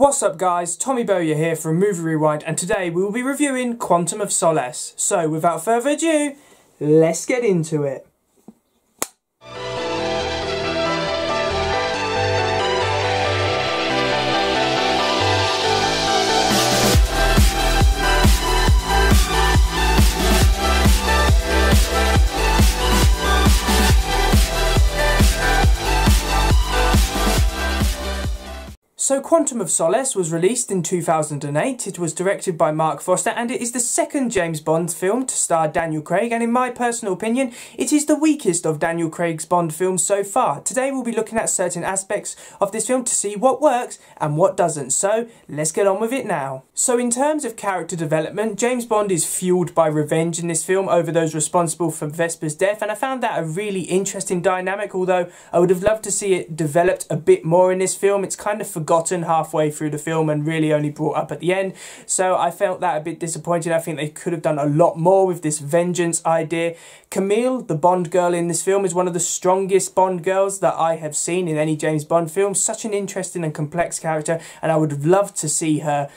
What's up guys, Tommy Bowyer here from Movie Rewind, and today we will be reviewing Quantum of Solace. So without further ado, let's get into it. So Quantum of Solace was released in 2008, it was directed by Marc Forster, and it is the second James Bond film to star Daniel Craig, and in my personal opinion, it is the weakest of Daniel Craig's Bond films so far. Today we'll be looking at certain aspects of this film to see what works and what doesn't, so let's get on with it now. So in terms of character development, James Bond is fueled by revenge in this film over those responsible for Vesper's death, and I found that a really interesting dynamic, although I would have loved to see it developed a bit more in this film. It's kind of forgotten halfway through the film and really only brought up at the end, so I felt that a bit disappointing. I think they could have done a lot more with this vengeance idea. Camille, the Bond girl in this film, is one of the strongest Bond girls that I have seen in any James Bond film. Such an interesting and complex character, and I would have loved to see her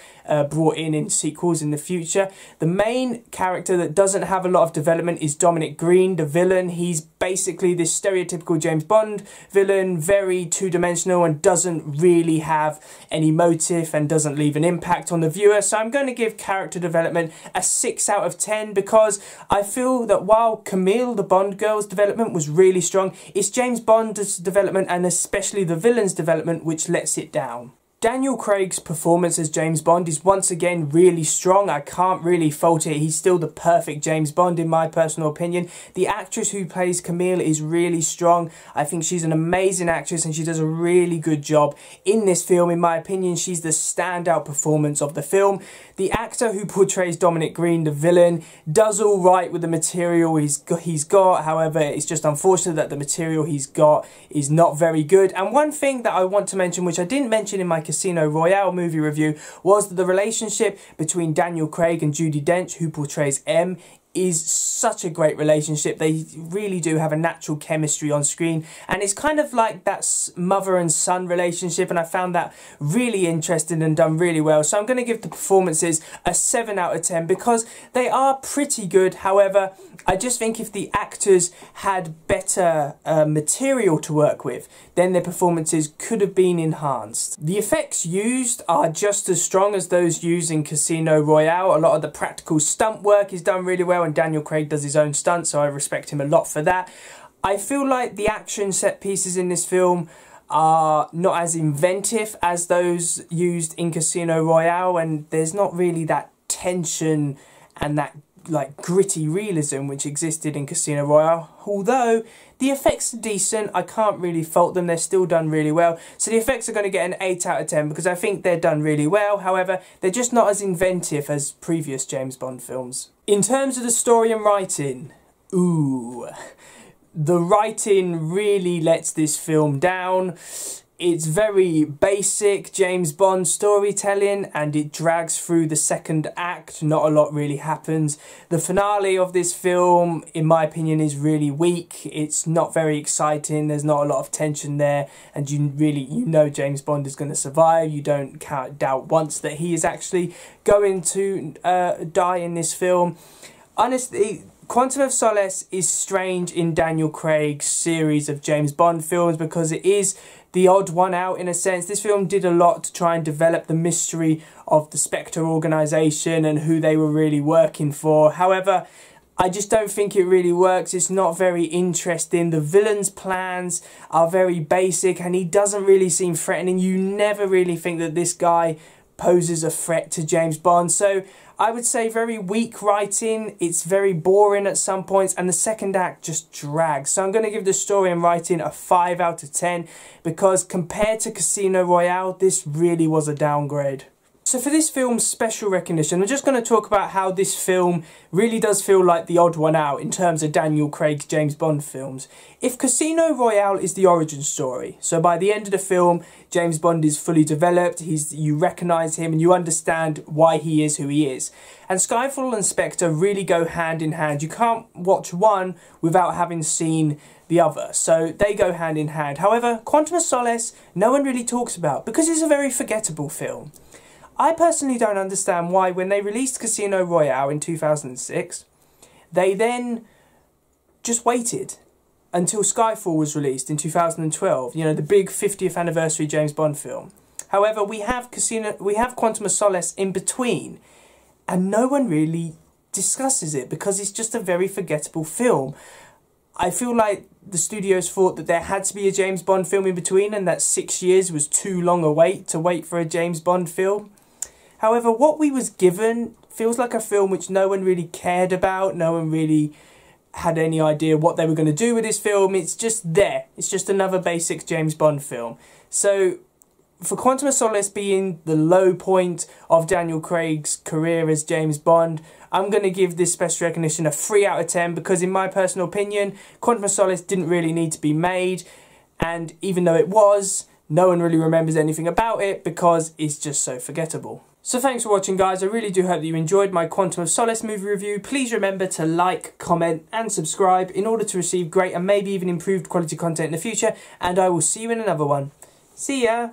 brought in sequels in the future. The main character that doesn't have a lot of development is Dominic Green, the villain. He's basically this stereotypical James Bond villain, very two-dimensional and doesn't really have any motive and doesn't leave an impact on the viewer. So I'm going to give character development a 6 out of 10 because I feel that while Camille, the Bond girl's development was really strong, it's James Bond's development and especially the villain's development which lets it down. Daniel Craig's performance as James Bond is once again really strong. I can't really fault it. He's still the perfect James Bond in my personal opinion. The actress who plays Camille is really strong. I think she's an amazing actress and she does a really good job in this film. In my opinion, she's the standout performance of the film. The actor who portrays Dominic Green, the villain, does all right with the material he's got. However, it's just unfortunate that the material he's got is not very good. And one thing that I want to mention, which I didn't mention in my Casino Royale movie review, was that the relationship between Daniel Craig and Judi Dench, who portrays M, is such a great relationship. They really do have a natural chemistry on screen, and it's kind of like that mother and son relationship, and I found that really interesting and done really well. So I'm going to give the performances a 7 out of 10 because they are pretty good. However, I just think if the actors had better material to work with, then their performances could have been enhanced. The effects used are just as strong as those used in Casino Royale. A lot of the practical stunt work is done really well, and Daniel Craig does his own stunts, so I respect him a lot for that. I feel like the action set pieces in this film are not as inventive as those used in Casino Royale, and there's not really that tension and that like gritty realism which existed in Casino Royale. Although the effects are decent, I can't really fault them, they're still done really well. So the effects are going to get an 8 out of 10 because I think they're done really well. However, they're just not as inventive as previous James Bond films. In terms of the story and writing, the writing really lets this film down. It's very basic James Bond storytelling and it drags through the second act. Not a lot really happens. The finale of this film, in my opinion, is really weak. It's not very exciting. There's not a lot of tension there, and you know James Bond is going to survive. You don't doubt once that he is actually going to die in this film. Honestly, Quantum of Solace is strange in Daniel Craig's series of James Bond films because it is the odd one out in a sense. This film did a lot to try and develop the mystery of the Spectre organisation and who they were really working for. However, I just don't think it really works. It's not very interesting. The villain's plans are very basic and he doesn't really seem threatening. You never really think that this guy poses a threat to James Bond. So I would say very weak writing. It's very boring at some points and the second act just drags. So I'm going to give the story and writing a 5 out of 10 because compared to Casino Royale, this really was a downgrade. So for this film's special recognition, I'm just going to talk about how this film really does feel like the odd one out in terms of Daniel Craig's James Bond films. If Casino Royale is the origin story, so by the end of the film, James Bond is fully developed, you recognise him and you understand why he is who he is. And Skyfall and Spectre really go hand in hand. You can't watch one without having seen the other, so they go hand in hand. However, Quantum of Solace, no one really talks about because it's a very forgettable film. I personally don't understand why, when they released Casino Royale in 2006, they then just waited until Skyfall was released in 2012, you know, the big 50th anniversary James Bond film. However, we have Quantum of Solace in between, and no one really discusses it because it's just a very forgettable film. I feel like the studios thought that there had to be a James Bond film in between, and that 6 years was too long a wait to wait for a James Bond film. However, what we was given feels like a film which no one really cared about, no one really had any idea what they were going to do with this film. It's just there. It's just another basic James Bond film. So, for Quantum of Solace being the low point of Daniel Craig's career as James Bond, I'm going to give this special recognition a 3 out of 10 because, in my personal opinion, Quantum of Solace didn't really need to be made, and even though it was, no one really remembers anything about it because it's just so forgettable. So thanks for watching, guys. I really do hope that you enjoyed my Quantum of Solace movie review. Please remember to like, comment and subscribe in order to receive great and maybe even improved quality content in the future, and I will see you in another one. See ya!